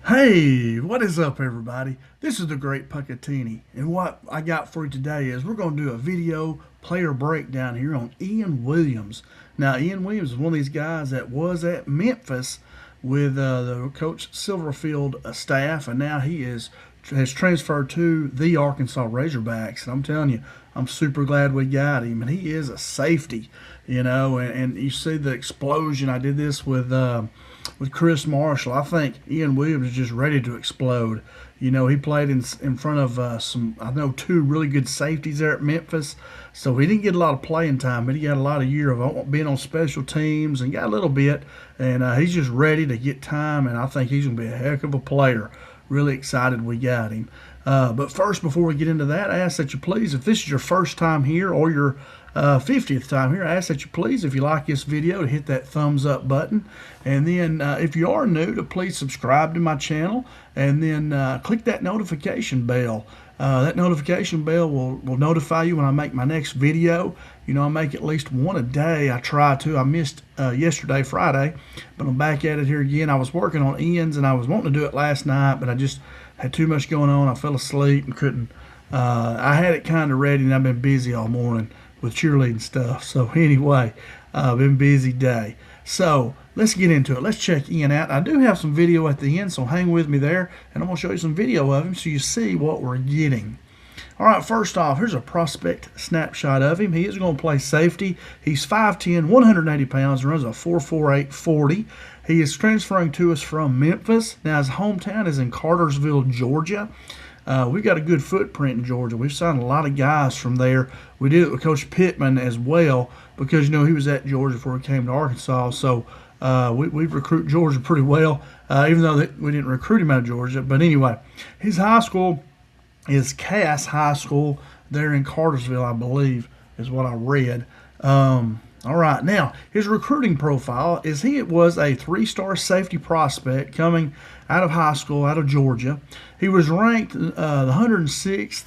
Hey, what is up, everybody? This is the Great Puckatini, and what I got for you today is we're going to do a video player breakdown here on Ian Williams. Now, Ian Williams is one of these guys that was at Memphis with the Coach Silverfield staff, and now he has transferred to the Arkansas Razorbacks. And I'm telling you, I'm super glad we got him, and he is a safety, and you see the explosion. I did this with Chris Marshall. I think Ian Williams is just ready to explode. He played in front of two really good safeties there at Memphis, so he didn't get a lot of playing time, but he got a lot of year of being on special teams and got a little bit, and he's just ready to get time, and I think he's going to be a heck of a player. Really excited we got him. But first, before we get into that, I ask that you please, if this is your first time here or your 50th time here, I ask that you please, if you like this video, to hit that thumbs up button. And then if you are new, to please subscribe to my channel, and then click that notification bell. That notification bell will notify you when I make my next video. I make at least one a day. I try to. I missed yesterday, Friday, but I'm back at it here again. I was working on Ian's, and I was wanting to do it last night, but I just had too much going on. I fell asleep and couldn't. I had it kind of ready, and I've been busy all morning with cheerleading stuff. So anyway, been a busy day. So let's get into it. Let's check Ian out. I do have some video at the end, so hang with me there, and I'm going to show you some video of him so you see what we're getting. All right, first off, here's a prospect snapshot of him. He is going to play safety. He's 5'10", 180 pounds, runs a 4.48 40. He is transferring to us from Memphis. Now, his hometown is in Cartersville, Georgia. We've got a good footprint in Georgia. We've signed a lot of guys from there. We did it with Coach Pittman as well because, he was at Georgia before he came to Arkansas. So we recruit Georgia pretty well, even though we didn't recruit him out of Georgia. But anyway, his high school is Cass High School there in Cartersville, I believe, is what I read. All right, now his recruiting profile is he was a 3-star safety prospect coming out of high school, out of Georgia. He was ranked the 106th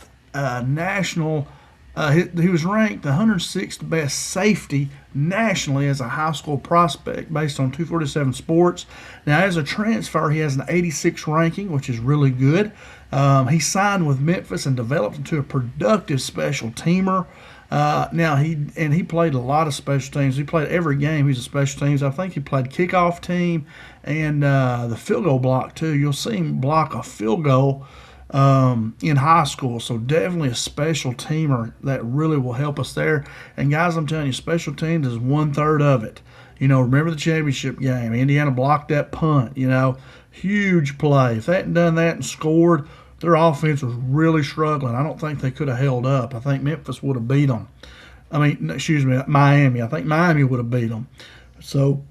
national. He was ranked the 106th best safety nationally as a high school prospect based on 247 Sports. Now, as a transfer, he has an 86 ranking, which is really good. He signed with Memphis and developed into a productive special teamer. Now, he played a lot of special teams. He played every game. He's a special teams. I think he played kickoff team and the field goal block, too. You'll see him block a field goal in high school, so definitely a special teamer that really will help us there. And guys, I'm telling you, special teams is 1/3 of it. Remember the championship game? Indiana blocked that punt. Huge play. If they hadn't done that and scored, their offense was really struggling. I don't think they could have held up. I think Memphis would have beat them. Miami. I think Miami would have beat them. So,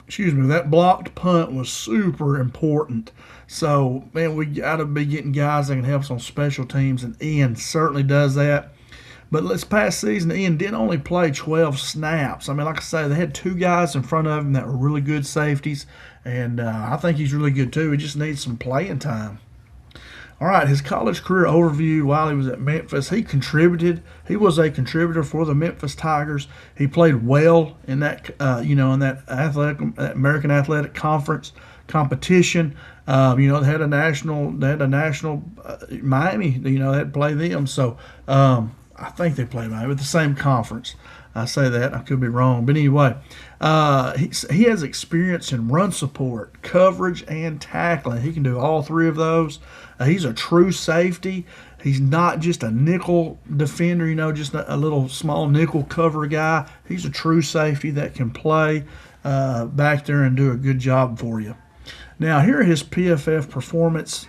that blocked punt was super important. So, man, we got to be getting guys that can help us on special teams, and Ian certainly does that. But this past season, Ian did only play 12 snaps. Like I say, they had 2 guys in front of him that were really good safeties, and I think he's really good too. He just needs some playing time. All right, his college career overview while he was at Memphis, he contributed. He was a contributor for the Memphis Tigers. He played well in that, in that American Athletic Conference competition. They had a national Miami. They had to play them. So I think they played Miami with the same conference. I say that, I could be wrong, but anyway, he has experience in run support, coverage, and tackling. He can do all 3 of those. He's a true safety. He's not just a nickel defender, just a little small nickel cover guy. He's a true safety that can play back there and do a good job for you. Now, here are his PFF performance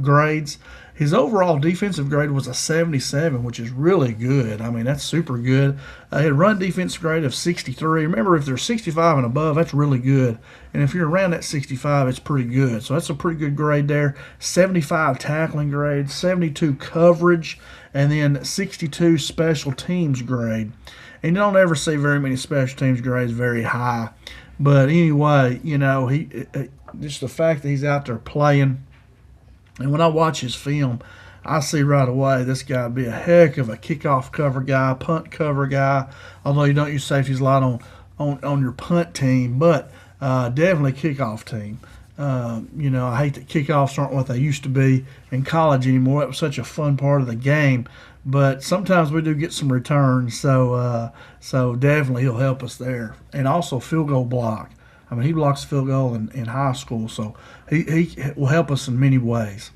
grades. His overall defensive grade was a 77, which is really good. That's super good. He had a run defense grade of 63. Remember, if they're 65 and above, that's really good. And if you're around that 65, it's pretty good. So that's a pretty good grade there. 75 tackling grade, 72 coverage, and then 62 special teams grade. And you don't ever see very many special teams grades very high. But anyway, just the fact that he's out there playing, and when I watch his film, I see right away this guy would be a heck of a kickoff cover guy, punt cover guy, although you don't use safeties a lot on your punt team, but definitely kickoff team. I hate that kickoffs aren't what they used to be in college anymore. It was such a fun part of the game, but sometimes we do get some returns. So definitely he'll help us there, and also field goal block. I mean, he blocks field goal in high school, so he will help us in many ways.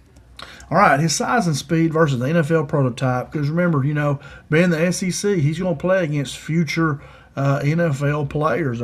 All right, his size and speed versus the NFL prototype. Because remember, being the SEC, he's going to play against future NFL players.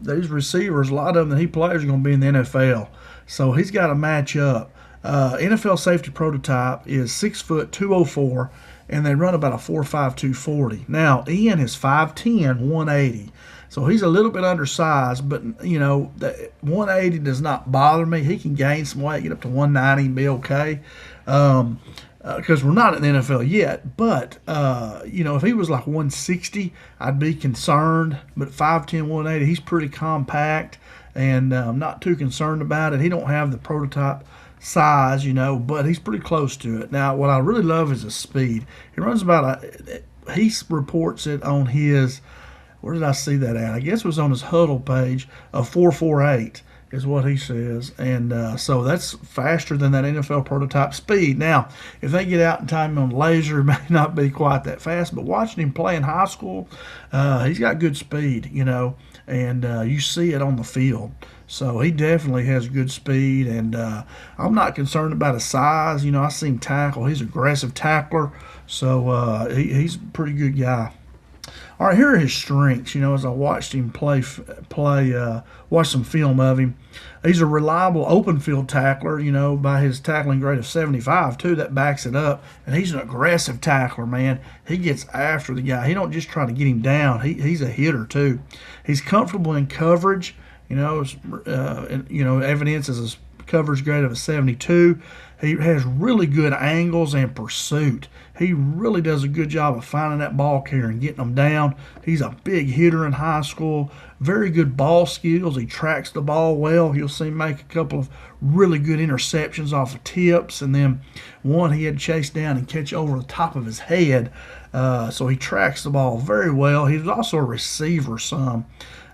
These receivers, a lot of them that he plays are going to be in the NFL. So he's got to match up. NFL safety prototype is 6 foot 204, and they run about a 4.5 240. Now Ian is 5'10", 180. So he's a little bit undersized, but the 180 does not bother me. He can gain some weight, get up to 190, and be okay. Because we're not in the NFL yet. But if he was like 160, I'd be concerned. But 5'10", 180, he's pretty compact, and I'm not too concerned about it. He don't have the prototype size, but he's pretty close to it. Now, what I really love is his speed. He runs he reports it on his. Where did I see that at? I guess it was on his huddle page. A 4.48 is what he says, and so that's faster than that NFL prototype speed. Now, if they get out and time him on laser, it may not be quite that fast. But watching him play in high school, he's got good speed, and you see it on the field. So he definitely has good speed, and I'm not concerned about his size. I see him tackle. He's an aggressive tackler, so he's a pretty good guy. All right, here are his strengths. As I watched him watch some film of him, he's a reliable open field tackler. By his tackling grade of 75 too, that backs it up. And he's an aggressive tackler, man. He gets after the guy. He don't just try to get him down. He's a hitter too. He's comfortable in coverage. Evidence is a coverage grade of a 72. He has really good angles and pursuit. He really does a good job of finding that ball carrier and getting them down. He's a big hitter in high school. Very good ball skills. He tracks the ball well. You'll see him make a couple of really good interceptions off of tips, and then one he had to chase down and catch over the top of his head. So he tracks the ball very well. He's also a receiver some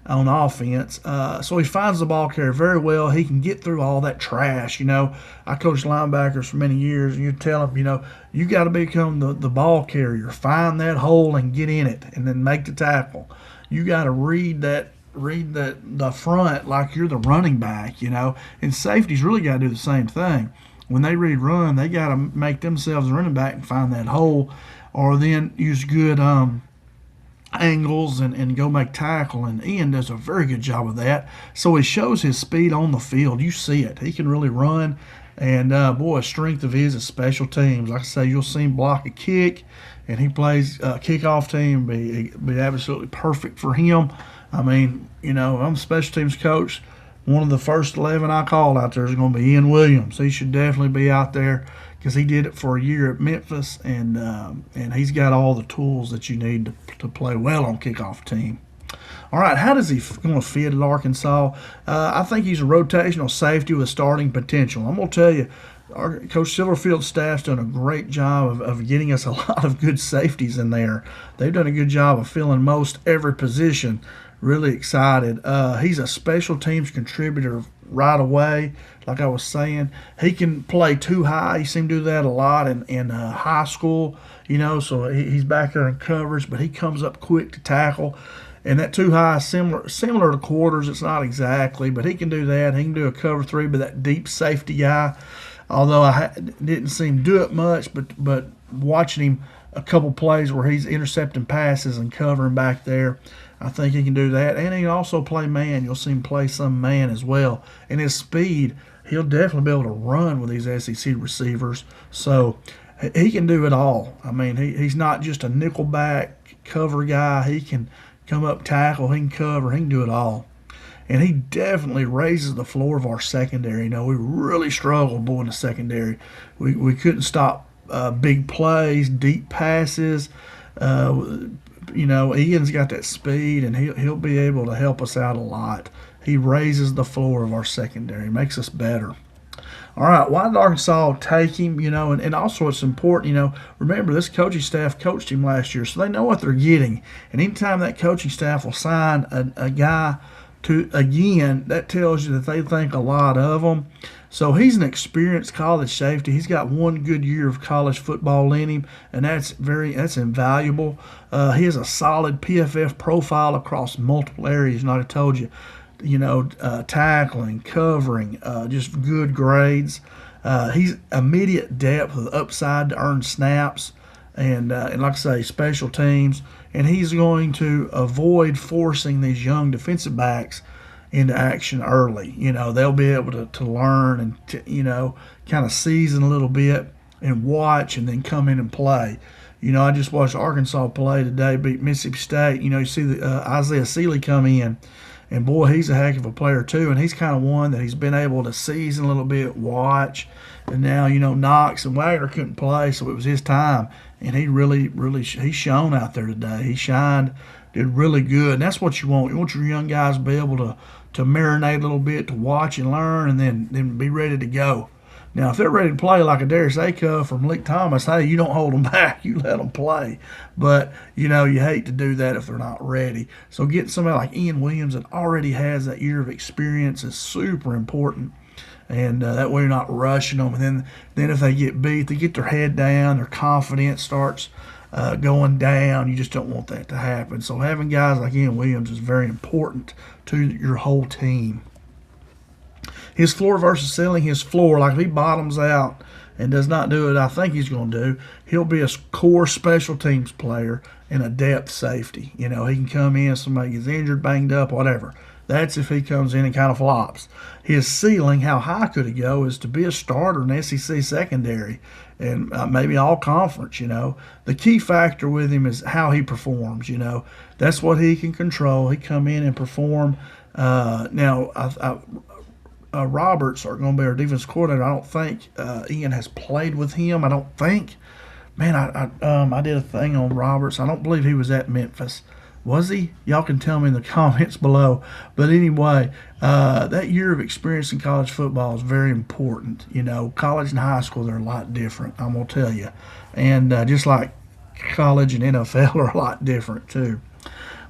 on offense. So he finds the ball carrier very well. He can get through all that trash. I coached linebackers for many years, and you tell them, you got to become the ball carrier. Find that hole and get in it, and then make the tackle. You got to read the front like you're the running back, And safeties really got to do the same thing. When they read run, they got to make themselves a running back and find that hole, or then use good angles and go make tackle, and Ian does a very good job of that. So he shows his speed on the field. You see it. He can really run, and boy, a strength of his is special teams. Like I say, you'll see him block a kick, and he plays kickoff team. Be absolutely perfect for him. I mean, I'm a special teams coach. One of the first 11 I called out there is going to be Ian Williams. He should definitely be out there because he did it for a year at Memphis, and he's got all the tools that you need to play well on kickoff team. All right, how does he going to fit at Arkansas? I think he's a rotational safety with starting potential. I'm going to tell you, Coach Silverfield's staff's done a great job of getting us a lot of good safeties in there. They've done a good job of filling most every position. Really excited. He's a special teams contributor right away. Like I was saying, he can play too high. He seemed to do that a lot in high school, so he's back there in coverage, but he comes up quick to tackle. And that too high is similar to quarters. It's not exactly, but he can do that. He can do a cover three, but that deep safety guy, although I didn't see him do it much, but watching him a couple plays where he's intercepting passes and covering back there, I think he can do that. And he can also play man. You'll see him play some man as well. And his speed, he'll definitely be able to run with these SEC receivers. So he can do it all. I mean, he's not just a nickel back cover guy. He can come up tackle. He can cover. He can do it all. And he definitely raises the floor of our secondary. We really struggled in the secondary. We couldn't stop big plays, deep passes. Ian's got that speed, and he'll be able to help us out a lot. He raises the floor of our secondary, makes us better. All right, why did Arkansas take him? And also it's important, remember this coaching staff coached him last year, so they know what they're getting. And anytime that coaching staff will sign a guy again, that tells you that they think a lot of him. So he's an experienced college safety. He's got one good year of college football in him, and that's invaluable. He has a solid PFF profile across multiple areas. And I told you, tackling, covering, just good grades. He's immediate depth with upside to earn snaps, and like I say, special teams. And he's going to avoid forcing these young defensive backs into action early. They'll be able to learn and kind of season a little bit and watch, and then come in and play. I just watched Arkansas play today, beat Mississippi State. You see the Isaiah Sealy come in. And boy, he's a heck of a player too. And he's kind of one that he's been able to season a little bit, watch. And now, Knox and Wagner couldn't play, so it was his time. And he really, he shone out there today. He shined, did really good. And that's what you want. You want your young guys to be able to marinate a little bit, to watch and learn, and then be ready to go. Now, if they're ready to play like a Darius Acuff or Malik Thomas, hey, you don't hold them back. You let them play. But, you hate to do that if they're not ready. So getting somebody like Ian Williams that already has that year of experience is super important. And that way you're not rushing them. And then if they get beat, they get their head down, their confidence starts going down. You just don't want that to happen. So having guys like Ian Williams is very important to your whole team. His floor versus ceiling, his floor, like if he bottoms out and does not do it, I think he's going to do, he'll be a core special teams player and a depth safety. He can come in, somebody gets injured, banged up, whatever. That's if he comes in and kind of flops. His ceiling, how high could he go, is to be a starter in SEC secondary and maybe all conference. The key factor with him is how he performs. That's what he can control. He come in and perform. Roberts are going to be our defense coordinator. I don't think Ian has played with him. I don't think. Man, I did a thing on Roberts. I don't believe he was at Memphis. Was he? Y'all can tell me in the comments below. But anyway, that year of experience in college football is very important. College and high school, they're a lot different, I'm going to tell you. And just like college and NFL are a lot different too.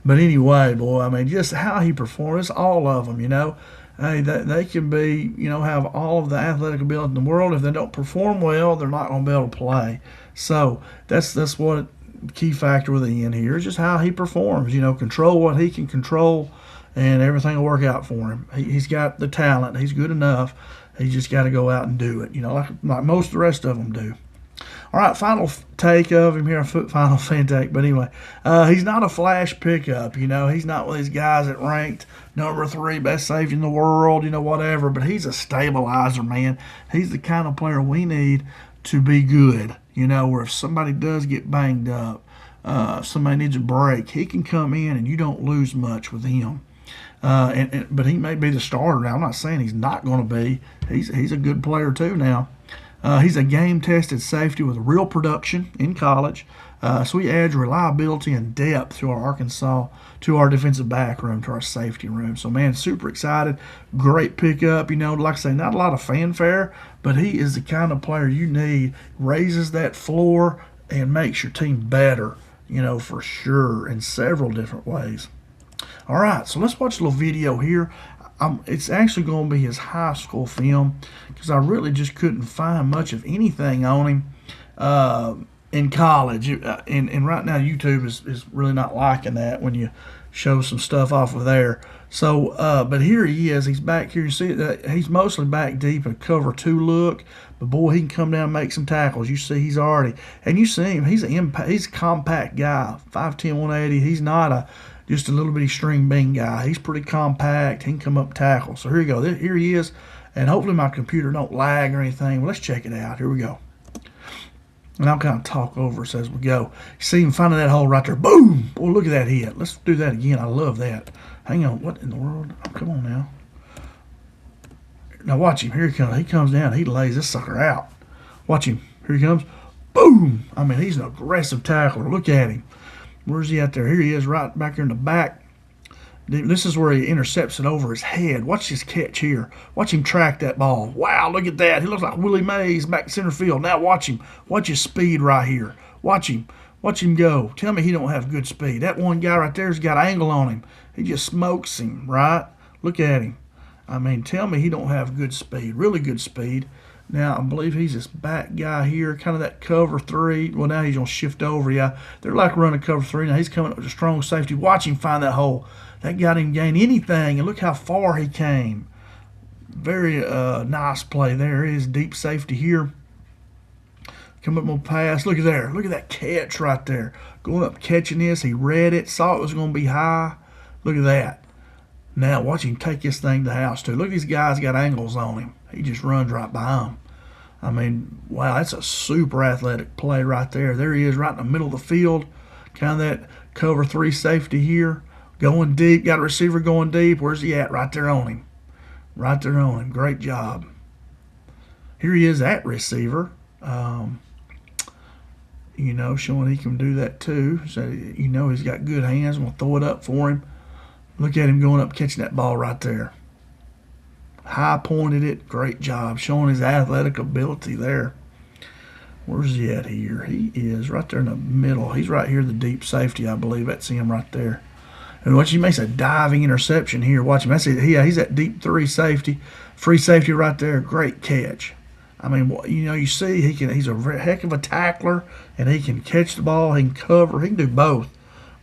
But anyway, boy, just how he performs, all of them, Hey, they can be, have all of the athletic ability in the world. If they don't perform well, they're not going to be able to play. So that's what key factor with Ian here is just how he performs. Control what he can control, and everything will work out for him. He's got the talent. He's good enough. He's just got to go out and do it. Like most of the rest of them do. All right, final take of him here, final fan take. But anyway, he's not a flash pickup. He's not one of these guys that ranked number 3 best safety in the world, whatever. But he's a stabilizer, man. He's the kind of player we need to be good. Where if somebody does get banged up, if somebody needs a break, he can come in and you don't lose much with him. But he may be the starter now. I'm not saying he's not going to be. He's a good player too now. He's a game-tested safety with real production in college. So he adds reliability and depth to our defensive back room, to our safety room. So, man, super excited. Great pickup. Like I say, not a lot of fanfare, but he is the kind of player you need. Raises that floor and makes your team better, for sure, in several different ways. All right, so let's watch a little video here. It's actually going to be his high school film because I really just couldn't find much of anything on him in college. And right now YouTube is really not liking that when you show some stuff off of there. So, but here he is. He's back here. You see that he's mostly back deep in cover 2 look. But boy, he can come down and make some tackles. You see he's already, and you see him. He's a compact guy, 5'10", 180. He's not just a little bitty string bean guy. He's pretty compact. He can come up tackle. So here you go. Here he is. And hopefully my computer don't lag or anything. Well, let's check it out. Here we go. And I'll kind of talk over us as we go. You see him finding that hole right there. Boom! Boy, look at that hit. Let's do that again. I love that. Hang on. What in the world? Oh, come on now. Now watch him. Here he comes. He comes down. He lays this sucker out. Watch him. Here he comes. Boom! He's an aggressive tackler. Look at him. Where's he at there? Here he is right back here in the back. This is where he intercepts it over his head. Watch this catch here. Watch him track that ball. Wow, look at that. He looks like Willie Mays back center field. Now watch him. Watch his speed right here. Watch him. Watch him go. Tell me he don't have good speed. That one guy right there's got angle on him. He just smokes him, right? Look at him. I mean, tell me he don't have good speed, really good speed. Now, I believe he's this back guy here, kind of that cover three. Well, now he's going to shift over. Yeah, they're like running cover three. Now he's coming up with a strong safety. Watch him find that hole. That guy didn't gain anything, and look how far he came. Very nice play there. Is deep safety here. Come up with a pass. Look at there. Look at that catch right there. Going up catching this. He read it. Saw it was going to be high. Look at that. Now watch him take this thing to the house too. Look, these guys got angles on him. He just runs right by them. I mean, wow, that's a super athletic play right there. There he is right in the middle of the field. Kind of that cover three safety here. Going deep. Got a receiver going deep. Where's he at? Right there on him. Right there on him. Great job. Here he is at receiver. You know, showing he can do that too. So, you know, he's got good hands. I'm going to throw it up for him. Look at him going up, catching that ball right there. High pointed it. Great job. Showing his athletic ability there. Where's he at here? He is right there in the middle. He's right here, the deep safety, I believe. That's him right there. And watch, he makes a diving interception here. Watch him. That's it. Yeah, he's at deep three safety. Free safety right there. Great catch. I mean, you know, you see he's a heck of a tackler, and he can catch the ball. He can cover. He can do both.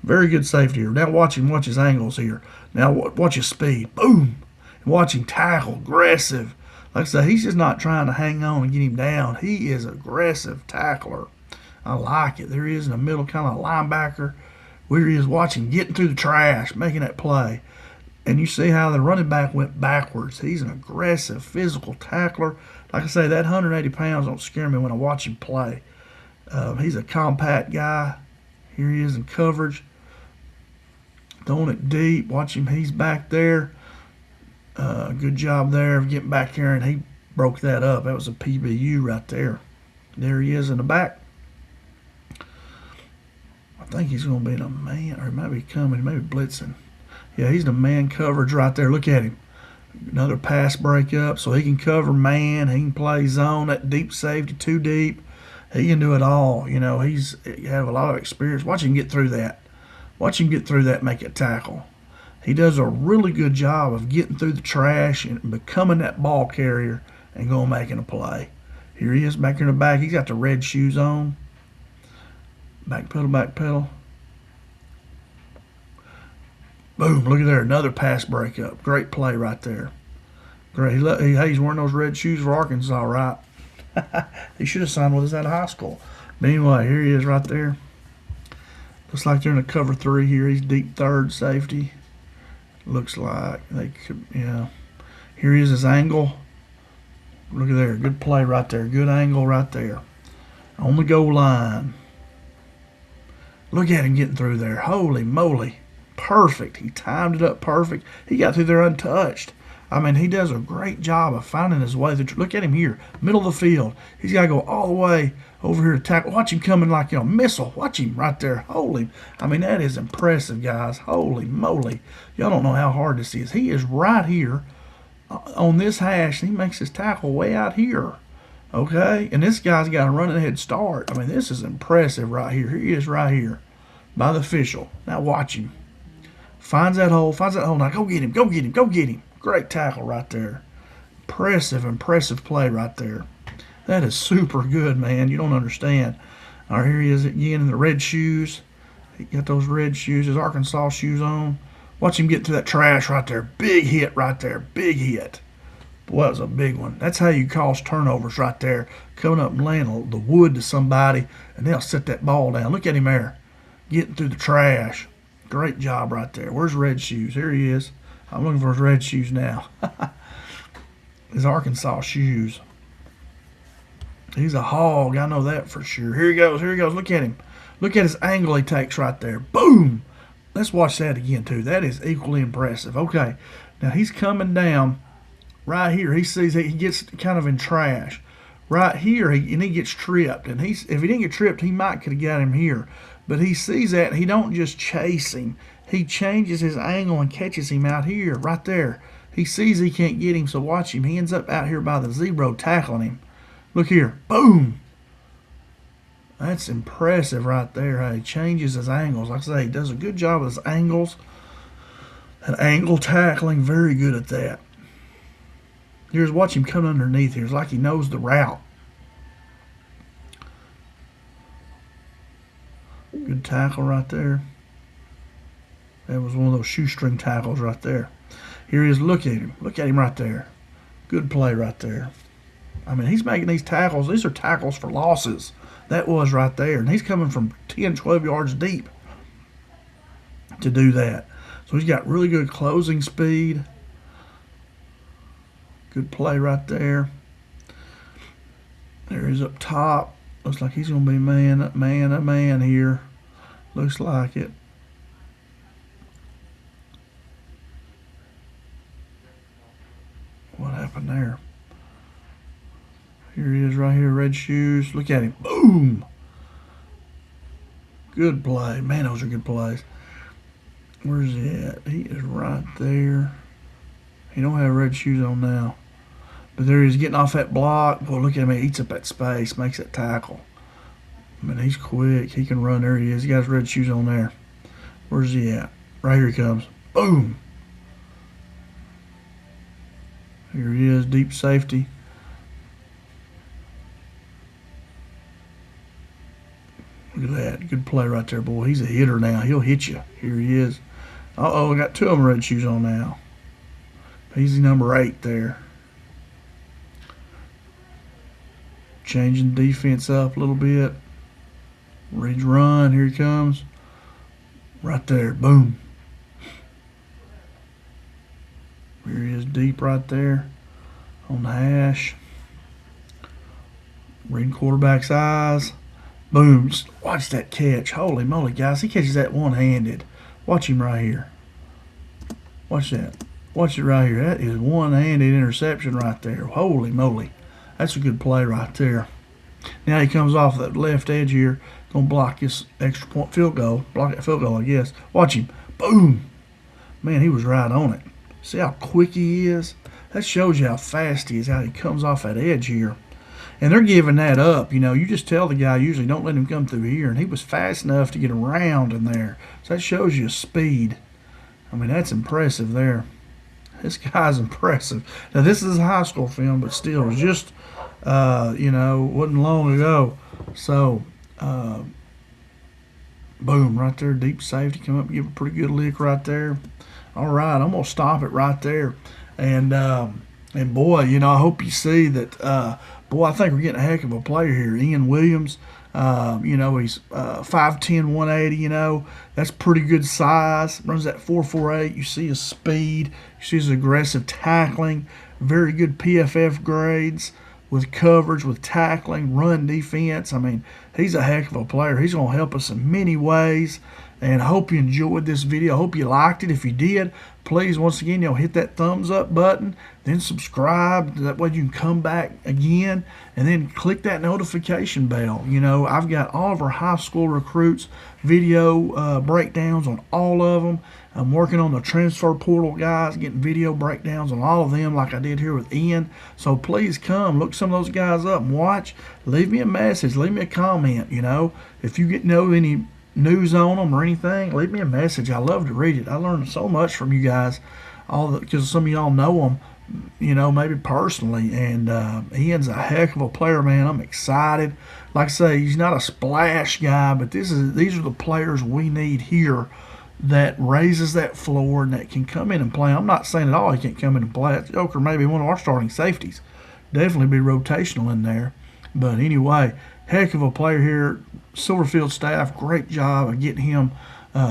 Very good safety here. Now watch him. Watch his angles here. Now watch his speed. Boom. And watch him tackle. Aggressive. Like I said, he's just not trying to hang on and get him down. He is an aggressive tackler. I like it. There he is in the middle, kind of a linebacker. Where he is watching, getting through the trash, making that play. And you see how the running back went backwards. He's an aggressive, physical tackler. Like I say, that 180 pounds don't scare me when I watch him play. He's a compact guy. Here he is in coverage. Throwing it deep. Watch him. He's back there. Good job there of getting back here, and he broke that up. That was a PBU right there. There he is in the back. I think he's going to be the man, or he might be coming, maybe blitzing. Yeah, he's the man coverage right there. Look at him. Another pass breakup, so he can cover man. He can play zone, that deep safety, too deep. He can do it all. You know, he have a lot of experience. Watch him get through that. Watch him get through that, make it tackle. He does a really good job of getting through the trash and becoming that ball carrier and going making a play. Here he is back here in the back. He's got the red shoes on. Back pedal, back pedal. Boom, look at there, another pass breakup. Great play right there. Great. He's wearing those red shoes for Arkansas, right? He should have signed with us out of high school. But anyway, here he is right there. Looks like they're in a cover three here. He's deep third safety. Looks like they could, yeah. Here he is, his angle. Look at there, good play right there. Good angle right there. On the goal line. Look at him getting through there. Holy moly. Perfect. He timed it up perfect. He got through there untouched. I mean, he does a great job of finding his way through. Look at him here, middle of the field. He's got to go all the way over here to tackle. Watch him coming like a missile. Watch him right there. Holy, I mean, that is impressive, guys. Holy moly. Y'all don't know how hard this is. He is right here on this hash, and he makes his tackle way out here. Okay? And this guy's got a running head start. I mean, this is impressive right here. Here he is right here by the official. Now watch him. Finds that hole. Now go get him. Go get him. Go get him. Great tackle right there. Impressive play right there. That is super good, man. You don't understand. All right, here he is again in the red shoes. He got those red shoes, his Arkansas shoes on. Watch him get through that trash right there. Big hit right there. Big hit. Boy, that was a big one. That's how you cause turnovers right there. Coming up and laying the wood to somebody, and they'll set that ball down. Look at him there. Getting through the trash. Great job right there. Where's red shoes? Here he is. I'm looking for his red shoes now. His Arkansas shoes. He's a hog. I know that for sure. Here he goes. Here he goes. Look at him. Look at his angle he takes right there. Boom. Let's watch that again, too. That is equally impressive. Okay. Now, he's coming down right here. He sees he gets kind of in trash. Right here, and he gets tripped. And if he didn't get tripped, he might could have got him here. But he sees that, and he don't just chase him. He changes his angle and catches him out here, right there. He sees he can't get him, so watch him. He ends up out here by the zebra tackling him. Look here. Boom. That's impressive right there. How he changes his angles. Like I say, he does a good job with his angles. An angle tackling, very good at that. Here's watch him come underneath here. It's like he knows the route. Good tackle right there. That was one of those shoestring tackles right there. Here he is. Look at him. Look at him right there. Good play right there. I mean, he's making these tackles. These are tackles for losses. That was right there. And he's coming from 10, 12 yards deep to do that. So he's got really good closing speed. Good play right there. There he is up top. Looks like he's going to be man here. Looks like it. What happened there? Here he is right here, red shoes. Look at him. Boom! Good play. Man, those are good plays. Where's he at? He is right there. He don't have red shoes on now. But there he is getting off that block. Boy, look at him. He eats up that space, makes that tackle. I mean, he's quick. He can run. There he is. He got his red shoes on there. Where's he at? Right here he comes. Boom! Here he is, deep safety. Look at that. Good play right there, boy. He's a hitter now. He'll hit you. Here he is. Uh-oh, I got two of them red shoes on now. He's number 8 there. Changing defense up a little bit. Ready to run. Here he comes. Right there. Boom. Here he is deep right there on the hash. Reading quarterback's eyes. Boom. Just watch that catch. Holy moly, guys. He catches that one-handed. Watch him right here. Watch that. Watch it right here. That is one-handed interception right there. Holy moly. That's a good play right there. Now he comes off that left edge here. Going to block this extra point field goal. Block that field goal, I guess. Watch him. Boom. Man, he was right on it. See how quick he is? That shows you how fast he is, how he comes off that edge here. And they're giving that up. You know, you just tell the guy usually don't let him come through here. And he was fast enough to get around in there. So that shows you speed. I mean, that's impressive there. This guy's impressive. Now, this is a high school film, but still, it was just, you know, wasn't long ago. So, boom, right there, deep safety. Come up and give a pretty good lick right there. All right, I'm going to stop it right there. And boy, you know, I hope you see that, boy, I think we're getting a heck of a player here. Ian Williams, you know, he's 5'10", 180, you know. That's pretty good size. Runs that 4.48. You see his speed. You see his aggressive tackling. Very good PFF grades with coverage, with tackling, run defense. I mean, he's a heck of a player. He's going to help us in many ways. And I hope you enjoyed this video. I hope you liked it. If you did, please, once again, hit that thumbs up button, then subscribe. That way you can come back again, and then click that notification bell. You know, I've got all of our high school recruits video breakdowns on all of them. I'm working on the transfer portal guys, getting video breakdowns on all of them like I did here with Ian. So please come, look some of those guys up and watch. Leave me a message. Leave me a comment, you know. If you know any news on them or anything, leave me a message. I love to read it. I learned so much from you guys, because some of y'all know them, you know, maybe personally. And Ian's a heck of a player, man. I'm excited. Like I say, he's not a splash guy, but these are the players we need here that raises that floor and that can come in and play. I'm not saying at all he can't come in and play. That Joker may be one of our starting safeties. Definitely be rotational in there. But anyway, heck of a player here. Silverfield staff, great job of getting him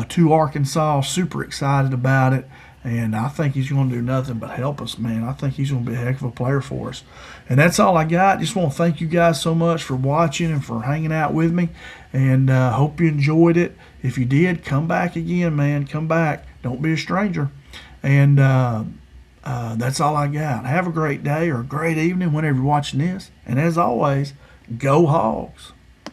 to Arkansas. Super excited about it. And I think he's going to do nothing but help us, man. I think he's going to be a heck of a player for us. And that's all I got. Just want to thank you guys so much for watching and for hanging out with me. And hope you enjoyed it. If you did, come back again, man. Come back. Don't be a stranger. And that's all I got. Have a great day or a great evening whenever you're watching this. And as always, go Hogs.